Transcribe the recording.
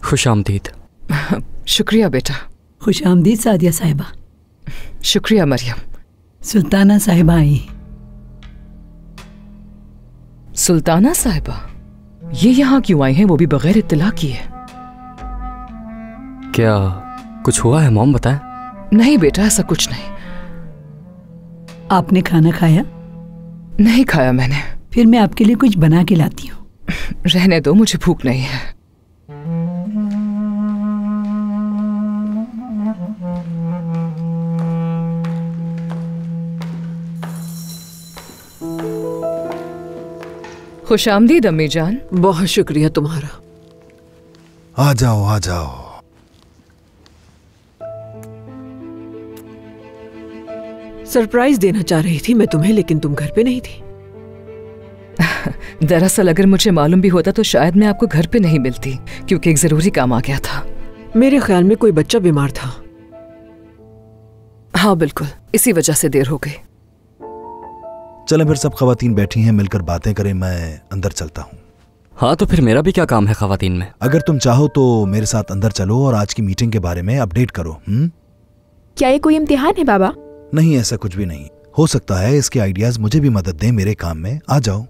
खुश आमदीद। शुक्रिया बेटा। खुश आमदीद सादिया साहिबा। शुक्रिया मरियम। सुल्ताना साहिबा आई। सुल्ताना साहिबा, ये यहाँ क्यों आई हैं, वो भी बगैर इत्तला किए? क्या कुछ हुआ है मॉम, बताएं। नहीं बेटा, ऐसा कुछ नहीं। आपने खाना खाया? नहीं खाया मैंने। फिर मैं आपके लिए कुछ बना के लाती हूँ। रहने दो, मुझे भूख नहीं है। खुशामदीद अम्मी जान। बहुत शुक्रिया तुम्हारा। आ जाओ आ जाओ। सरप्राइज देना चाह रही थी मैं तुम्हें, लेकिन तुम घर पे नहीं थी। दरअसल अगर मुझे मालूम भी होता तो शायद मैं आपको घर पे नहीं मिलती, क्योंकि एक जरूरी काम आ गया था। मेरे ख्याल में कोई बच्चा बीमार था। हाँ बिल्कुल, इसी वजह से देर हो गई। चलें फिर, सब खवातीन बैठी हैं, मिलकर बातें करें। मैं अंदर चलता हूँ। हाँ तो फिर मेरा भी क्या काम है खवातीन में? अगर तुम चाहो तो मेरे साथ अंदर चलो और आज की मीटिंग के बारे में अपडेट करो। क्या ये कोई इम्तिहान है बाबा? नहीं, ऐसा कुछ भी नहीं। हो सकता है इसके आइडियाज मुझे भी मदद दें मेरे काम में। आ जाओ।